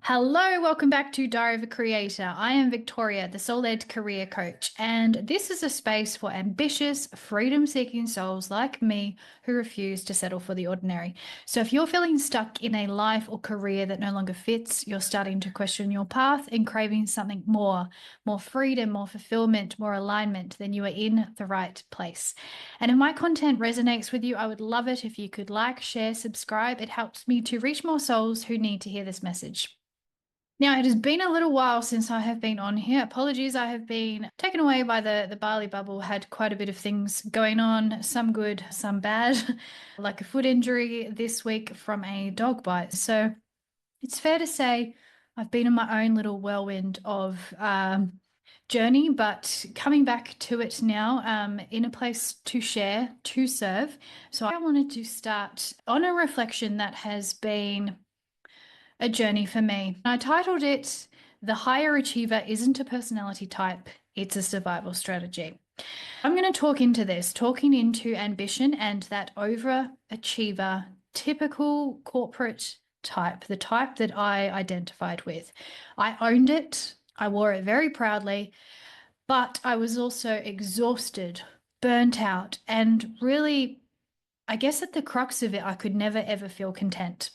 Hello, welcome back to Diary of a Creator. I am Victoria, the soul-led career coach, and this is a space for ambitious, freedom-seeking souls like me who refuse to settle for the ordinary. So if you're feeling stuck in a life or career that no longer fits, you're starting to question your path and craving something more freedom, more fulfillment, more alignment, then you are in the right place. And if my content resonates with you, I would love it if you could like, share, subscribe. It helps me to reach more souls who need to hear this message. Now, it has been a little while since I have been on here. Apologies, I have been taken away by the Bali bubble, had quite a bit of things going on, some good, some bad, like a foot injury this week from a dog bite. So it's fair to say I've been on my own little whirlwind of journey, but coming back to it now in a place to share, to serve. So I wanted to start on a reflection that has been a journey for me. I titled it, The Higher Achiever Isn't a Personality Type, It's a Survival Strategy. I'm going to talk into this, talking into ambition and that overachiever, typical corporate type, the type that I identified with. I owned it, I wore it very proudly, but I was also exhausted, burnt out, and really, I guess at the crux of it, I could never ever feel content.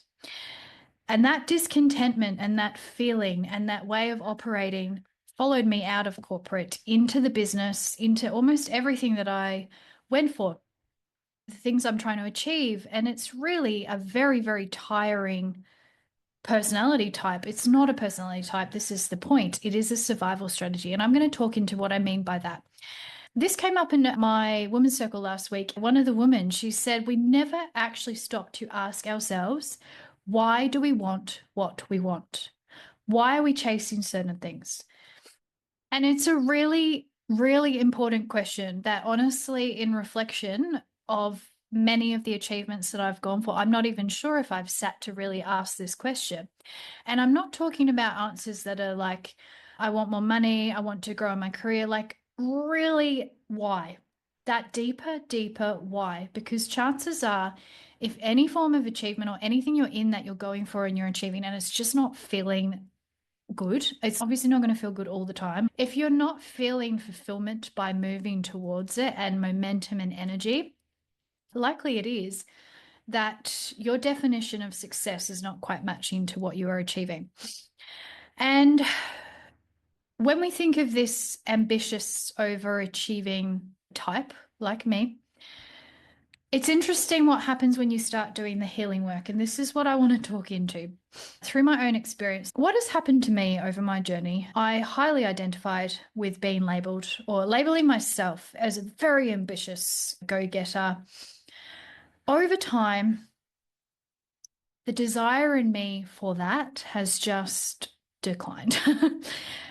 And that discontentment and that feeling and that way of operating followed me out of corporate into the business, into almost everything that I went for, the things I'm trying to achieve. And it's really a very, very tiring personality type. It's not a personality type. This is the point. It is a survival strategy. And I'm going to talk into what I mean by that. This came up in my women's circle last week. One of the women, she said, we never actually stop to ask ourselves, why do we want what we want? Why are we chasing certain things? And it's a really, really important question that honestly, in reflection of many of the achievements that I've gone for, I'm not even sure if I've sat to really ask this question. And I'm not talking about answers that are like, I want more money, I want to grow in my career. Like, really, why? That deeper, deeper why? Because chances are, if any form of achievement or anything you're in that you're going for and you're achieving, and it's just not feeling good, it's obviously not going to feel good all the time. If you're not feeling fulfillment by moving towards it and momentum and energy, likely it is that your definition of success is not quite matching to what you are achieving. And when we think of this ambitious, overachieving type like me, it's interesting what happens when you start doing the healing work. And this is what I want to talk into. Through my own experience, what has happened to me over my journey, I highly identified with being labeled or labeling myself as a very ambitious go-getter. Over time, the desire in me for that has just declined.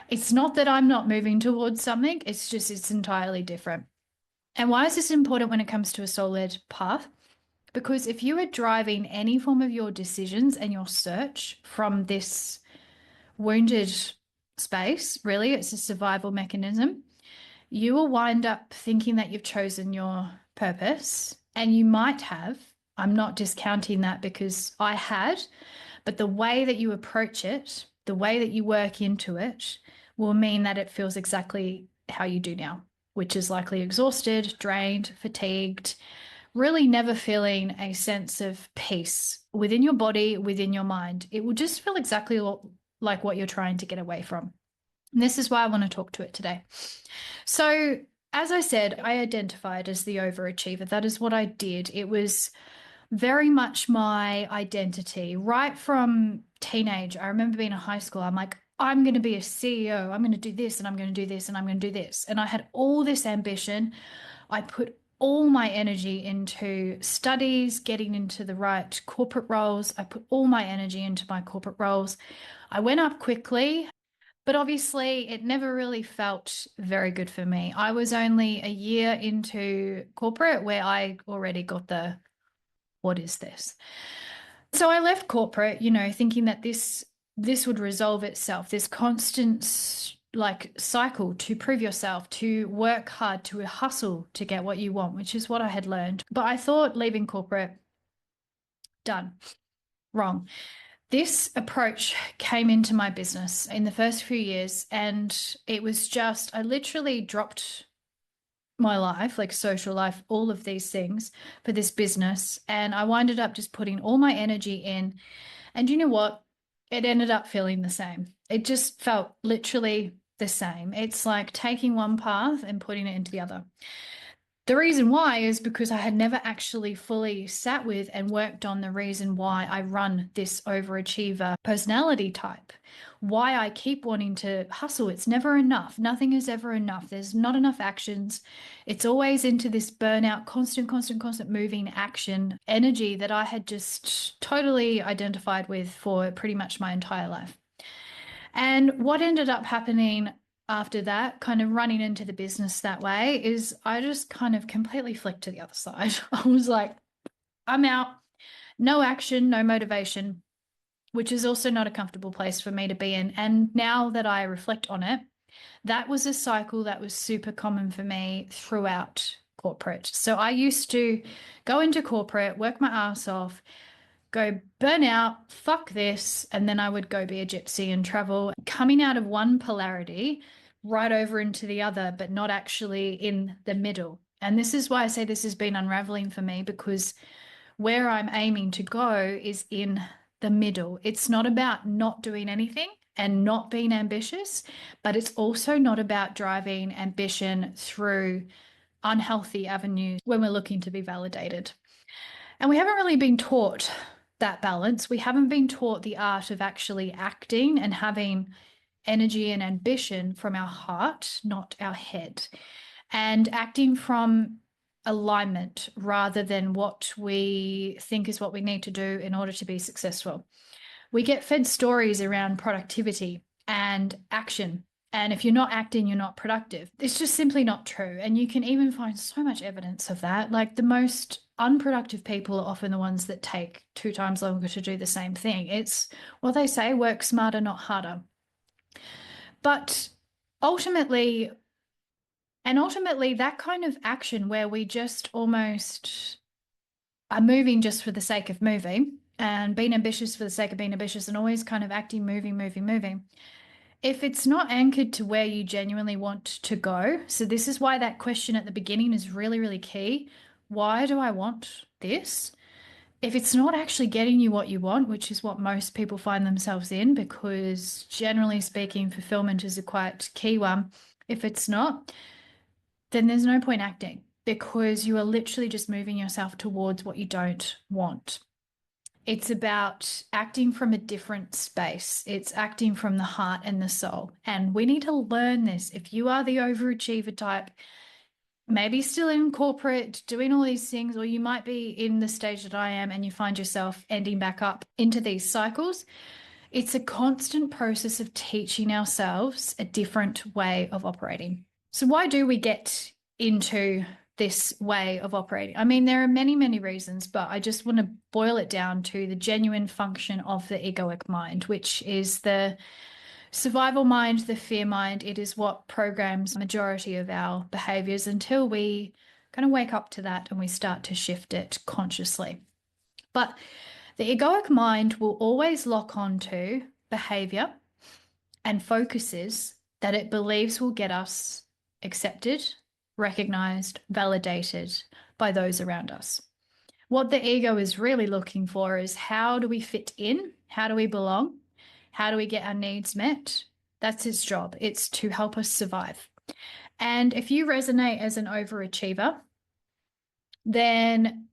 It's not that I'm not moving towards something, it's just it's entirely different. And why is this important when it comes to a soul-led path? Because if you are driving any form of your decisions and your search from this wounded space, really, it's a survival mechanism, you will wind up thinking that you've chosen your purpose, and you might have. I'm not discounting that because I had, but the way that you approach it, the way that you work into it, will mean that it feels exactly how you do now, which is likely exhausted, drained, fatigued, really never feeling a sense of peace within your body, within your mind. It will just feel exactly like what you're trying to get away from. And this is why I want to talk to it today. So, as I said, I identified as the overachiever. That is what I did. It was very much my identity right from teenage. I remember being in high school. I'm like, I'm going to be a CEO. I'm going to do this and I'm going to do this and I'm going to do this. And I had all this ambition. I put all my energy into studies, getting into the right corporate roles. I put all my energy into my corporate roles. I went up quickly, but obviously it never really felt very good for me. I was only a year into corporate where I already got the, what is this? So I left corporate, thinking that this would resolve itself, this constant like cycle to prove yourself, to work hard, to hustle to get what you want, which is what I had learned. But I thought leaving corporate, done. Wrong. This approach came into my business in the first few years, and it was just, I literally dropped my life, like social life, all of these things for this business. And I winded up just putting all my energy in. And you know what? It ended up feeling the same. It just felt literally the same. It's like taking one path and putting it into the other. The reason why is because I had never actually fully sat with and worked on the reason why I run this overachiever personality type. Why I keep wanting to hustle. It's never enough. Nothing is ever enough. There's not enough actions. It's always into this burnout, constant moving action energy that I had just totally identified with for pretty much my entire life. And what ended up happening after that, kind of running into the business that way, is I just kind of completely flicked to the other side. I was like, I'm out, no action, no motivation, which is also not a comfortable place for me to be in. And now that I reflect on it, that was a cycle that was super common for me throughout corporate. So I used to go into corporate, work my ass off, go burn out, fuck this, and then I would go be a gypsy and travel, coming out of one polarity right over into the other, but not actually in the middle. And this is why I say this has been unraveling for me, because where I'm aiming to go is in the middle. It's not about not doing anything and not being ambitious, but it's also not about driving ambition through unhealthy avenues when we're looking to be validated. And we haven't really been taught that balance. We haven't been taught the art of actually acting and having energy and ambition from our heart, not our head, and acting from alignment rather than what we think is what we need to do in order to be successful. We get fed stories around productivity and action. And if you're not acting, you're not productive. It's just simply not true. And you can even find so much evidence of that. Like the most unproductive people are often the ones that take 2 times longer to do the same thing. It's what they say, work smarter, not harder. But ultimately, that kind of action where we just almost are moving just for the sake of moving and being ambitious for the sake of being ambitious and always kind of acting, moving. If it's not anchored to where you genuinely want to go, so this is why that question at the beginning is really, really key. Why do I want this? If it's not actually getting you what you want, which is what most people find themselves in, because generally speaking, fulfillment is a quite key one. If it's not, then there's no point acting because you are literally just moving yourself towards what you don't want. It's about acting from a different space. It's acting from the heart and the soul. And we need to learn this. If you are the overachiever type, maybe still in corporate doing all these things, or you might be in the stage that I am and you find yourself ending back up into these cycles, it's a constant process of teaching ourselves a different way of operating. So why do we get into this way of operating? I mean, there are many, many reasons, but I just want to boil it down to the genuine function of the egoic mind, which is the survival mind, the fear mind. It is what programs the majority of our behaviors until we kind of wake up to that and we start to shift it consciously. But the egoic mind will always lock on to behavior and focuses that it believes will get us accepted, recognized, validated by those around us. What the ego is really looking for is how do we fit in? How do we belong? How do we get our needs met? That's its job. It's to help us survive. And if you resonate as an overachiever, then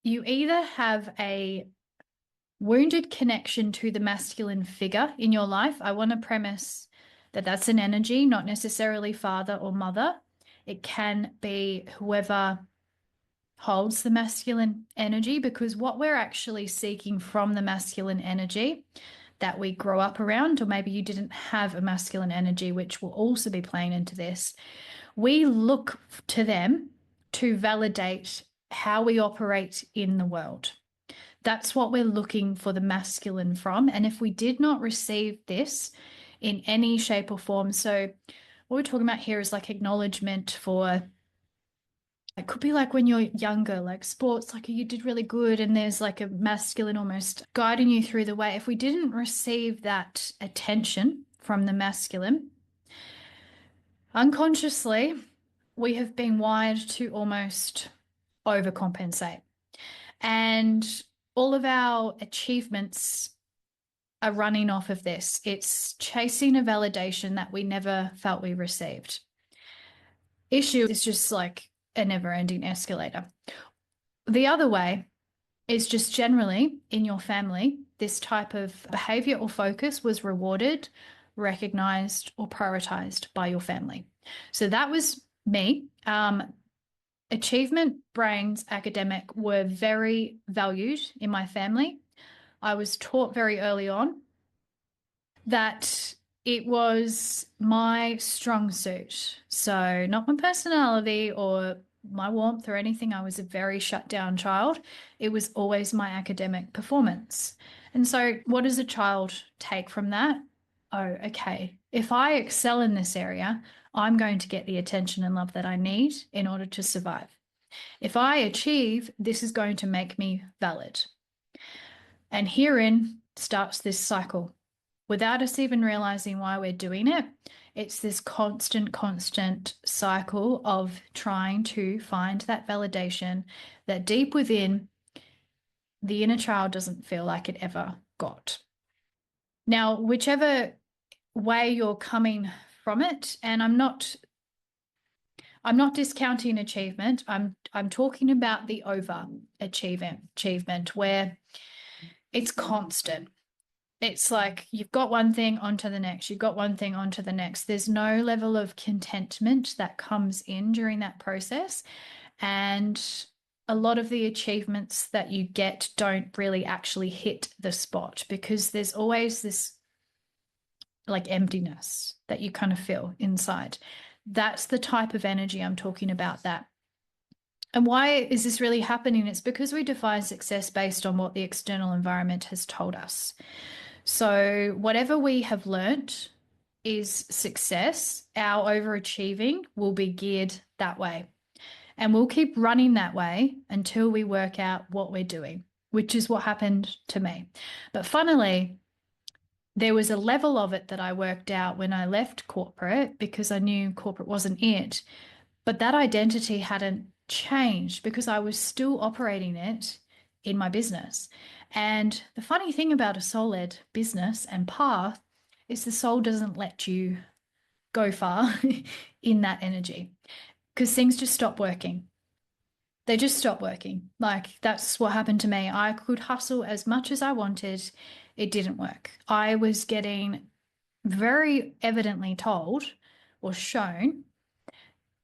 you either have a wounded connection to the masculine figure in your life. I want to premise that that's an energy, not necessarily father or mother. It can be whoever holds the masculine energy, because what we're actually seeking from the masculine energy that we grow up around, or maybe you didn't have a masculine energy, which will also be playing into this, we look to them to validate how we operate in the world. That's what we're looking for the masculine from. And if we did not receive this in any shape or form, so what we're talking about here is like acknowledgement for It could be like when you're younger, like sports, like you did really good, and there's like a masculine almost guiding you through the way. If we didn't receive that attention from the masculine, unconsciously, we have been wired to almost overcompensate. And all of our achievements are running off of this. It's chasing a validation that we never felt we received. Issue is just like a never ending escalator. The other way is just generally in your family, this type of behavior or focus was rewarded, recognized, or prioritized by your family. So that was me. Achievement, brains, academic were very valued in my family. I was taught very early on that it was my strong suit. So, not my personality or my warmth or anything. I was a very shut down child. It was always my academic performance. And so, what does a child take from that? Oh, okay. If I excel in this area, I'm going to get the attention and love that I need in order to survive. If I achieve, this is going to make me valid. And herein starts this cycle. Without us even realizing why we're doing it, it's this constant cycle of trying to find that validation that deep within the inner child doesn't feel like it ever got. Now, whichever way you're coming from it, and I'm not discounting achievement. I'm talking about the overachievement where it's constant. It's like you've got one thing onto the next, you've got one thing onto the next. There's no level of contentment that comes in during that process. And a lot of the achievements that you get don't really actually hit the spot because there's always this like emptiness that you kind of feel inside. That's the type of energy I'm talking about that. And why is this really happening? It's because we define success based on what the external environment has told us. So, whatever we have learnt is success, our overachieving will be geared that way. And we'll keep running that way until we work out what we're doing, which is what happened to me. But funnily, there was a level of it that I worked out when I left corporate because I knew corporate wasn't it. But that identity hadn't changed because I was still operating it in my business. And the funny thing about a soul-led business and path is the soul doesn't let you go far in that energy because things just stop working. They just stop working. Like that's what happened to me. I could hustle as much as I wanted. It didn't work. I was getting very evidently told or shown,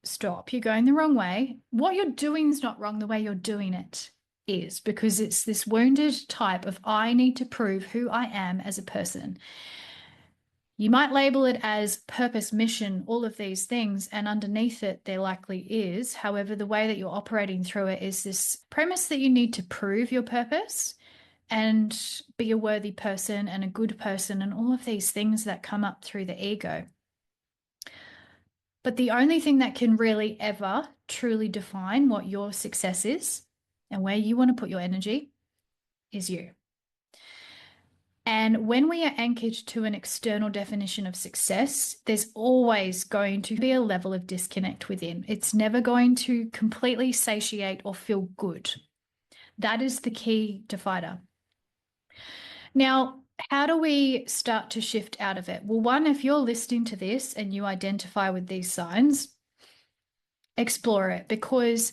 stop, you're going the wrong way. What you're doing is not wrong. The way you're doing it is because it's this wounded type of I need to prove who I am as a person. You might label it as purpose, mission, all of these things, and underneath it, there likely is. However, the way that you're operating through it is this premise that you need to prove your purpose and be a worthy person and a good person, and all of these things that come up through the ego. But the only thing that can really ever truly define what your success is and where you want to put your energy is you. And when we are anchored to an external definition of success, there's always going to be a level of disconnect within. It's never going to completely satiate or feel good. That is the key divider. Now, how do we start to shift out of it? Well, one, if you're listening to this and you identify with these signs, explore it because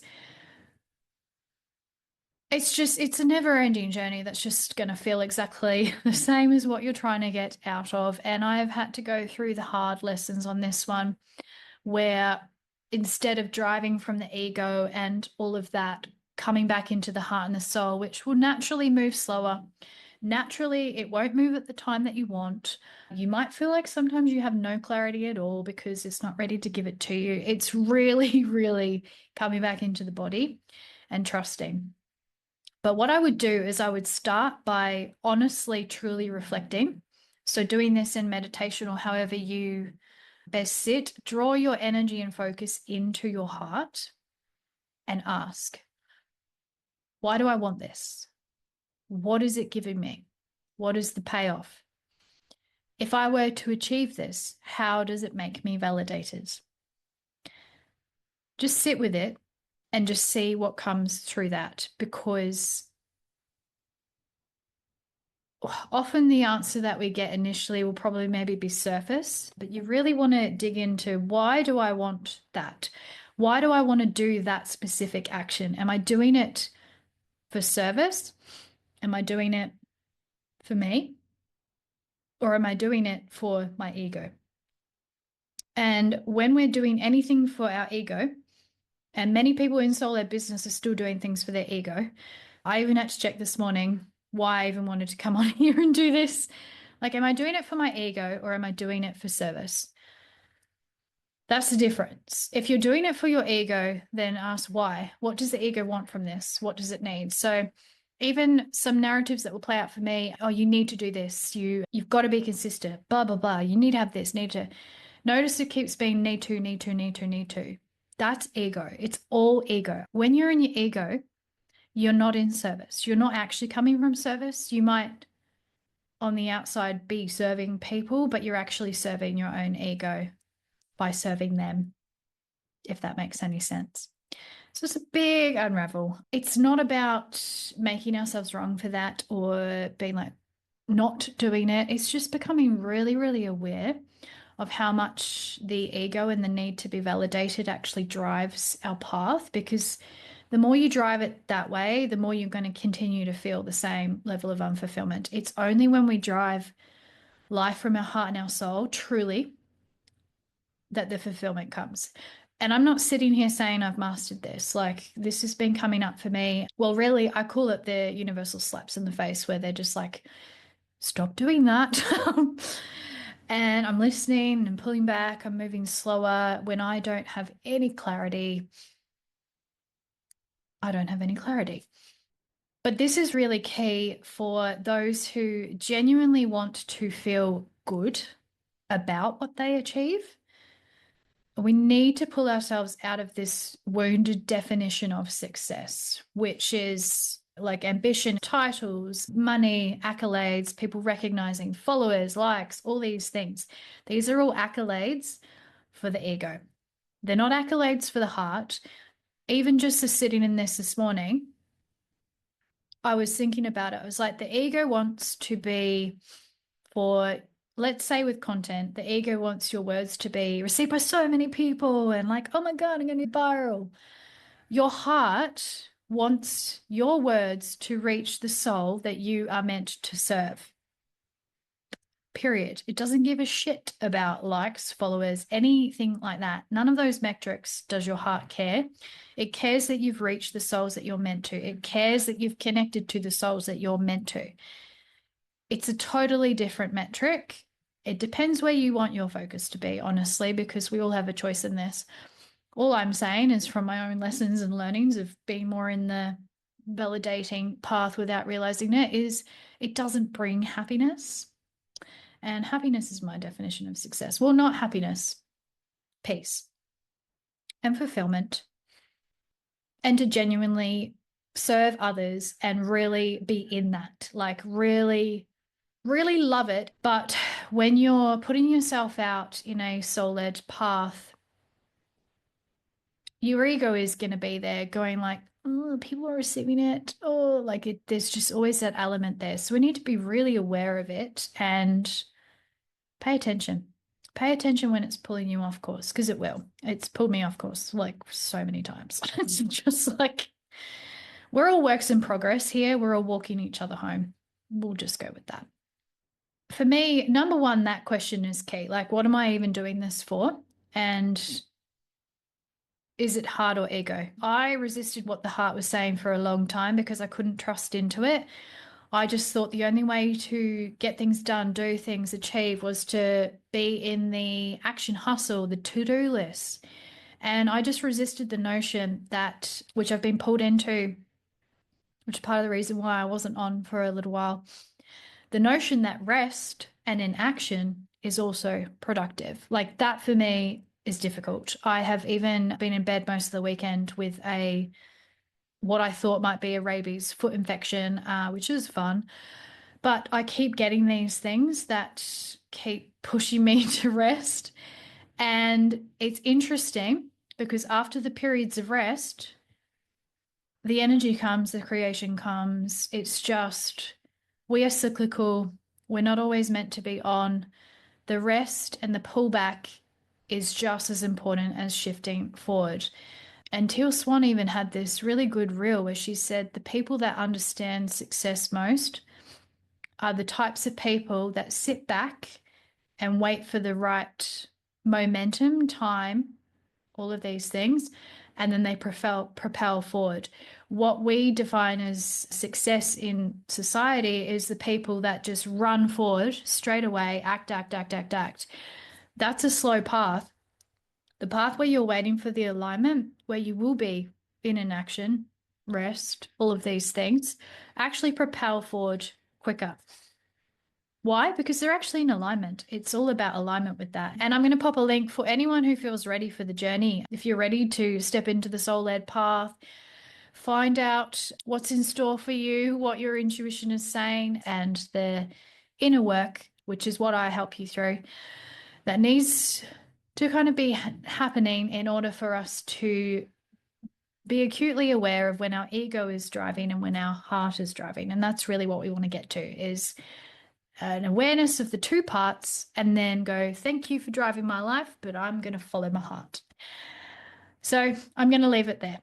it's a never ending journey that's just going to feel exactly the same as what you're trying to get out of. And I've had to go through the hard lessons on this one where instead of driving from the ego and all of that, coming back into the heart and the soul, which will naturally move slower. Naturally, it won't move at the time that you want. You might feel like sometimes you have no clarity at all because it's not ready to give it to you. It's really, really coming back into the body and trusting. But what I would do is I would start by honestly, truly reflecting. So doing this in meditation or however you best sit, draw your energy and focus into your heart and ask, why do I want this? What is it giving me? What is the payoff? If I were to achieve this, how does it make me validated? Just sit with it and just see what comes through that, because often the answer that we get initially will probably maybe be surface, but you really want to dig into, why do I want that? Why do I want to do that specific action? Am I doing it for service? Am I doing it for me? Or am I doing it for my ego? And when we're doing anything for our ego, and many people in soul-led business are still doing things for their ego. I even had to check this morning why I even wanted to come on here and do this. Like, am I doing it for my ego or am I doing it for service? That's the difference. If you're doing it for your ego, then ask why. What does the ego want from this? What does it need? So even some narratives that will play out for me, oh, you need to do this. You've got to be consistent, blah, blah, blah. You need to have this, need to. Notice it keeps being need to, need to, need to, need to. That's ego. It's all ego. When you're in your ego, you're not in service. You're not actually coming from service. You might on the outside be serving people, but you're actually serving your own ego by serving them, if that makes any sense. So it's a big unravel. It's not about making ourselves wrong for that or being like not doing it. It's just becoming really, really aware of how much the ego and the need to be validated actually drives our path, because the more you drive it that way, the more you're going to continue to feel the same level of unfulfillment. It's only when we drive life from our heart and our soul truly that the fulfillment comes. And I'm not sitting here saying I've mastered this. Like, this has been coming up for me. Well, really, I call it the universal slaps in the face, where they're just like, stop doing that. And I'm listening and pulling back. I'm moving slower. When I don't have any clarity, I don't have any clarity. But this is really key for those who genuinely want to feel good about what they achieve. We need to pull ourselves out of this wounded definition of success, which is like ambition, titles, money, accolades, people recognizing, followers, likes, all these things. These are all accolades for the ego. They're not accolades for the heart. Even just as sitting in this morning, I was thinking about it. I was like, the ego wants to be for, let's say with content, the ego wants your words to be received by so many people and like, oh my God, I'm going to be viral. Your heart wants your words to reach the soul that you are meant to serve. Period. It doesn't give a shit about likes, followers, anything like that. None of those metrics does your heart care. It cares that you've reached the souls that you're meant to. It cares that you've connected to the souls that you're meant to. It's a totally different metric. It depends where you want your focus to be, honestly, because we all have a choice in this. All I'm saying is from my own lessons and learnings of being more in the validating path without realizing it, is it doesn't bring happiness. And happiness is my definition of success. Well, not happiness, peace and fulfillment, and to genuinely serve others and really be in that, like really, really love it. But when you're putting yourself out in a soul-led path, your ego is going to be there going like, oh, people are receiving it. Oh, like there's just always that element there. So we need to be really aware of it and pay attention. Pay attention when it's pulling you off course, because it will. It's pulled me off course like so many times. It's just like, we're all works in progress here. We're all walking each other home. We'll just go with that. For me, number one, that question is key. Like, what am I even doing this for? And is it heart or ego? I resisted what the heart was saying for a long time because I couldn't trust into it. I just thought the only way to get things done, do things, achieve was to be in the action hustle, the to-do list. And I just resisted the notion that, which I've been pulled into, which is part of the reason why I wasn't on for a little while, the notion that rest and inaction is also productive. Like that for me is difficult. I have even been in bed most of the weekend with what I thought might be a rabies foot infection, which is fun. But I keep getting these things that keep pushing me to rest. And it's interesting because after the periods of rest, the energy comes, the creation comes. It's just, we are cyclical. We're not always meant to be on. The rest and the pullback is just as important as shifting forward. And Teal Swan even had this really good reel where she said the people that understand success most are the types of people that sit back and wait for the right momentum, time, all of these things, and then they propel forward. What we define as success in society is the people that just run forward straight away, act, act, act, act, act. That's a slow path. The path where you're waiting for the alignment, where you will be in an action, rest, all of these things, actually propel forward quicker. Why? Because they're actually in alignment. It's all about alignment with that. And I'm going to pop a link for anyone who feels ready for the journey. If you're ready to step into the soul-led path, find out what's in store for you, what your intuition is saying, and the inner work, which is what I help you through, that needs to kind of be happening in order for us to be acutely aware of when our ego is driving and when our heart is driving. And that's really what we want to get to, is an awareness of the two parts, and then go, thank you for driving my life, but I'm going to follow my heart. So I'm going to leave it there.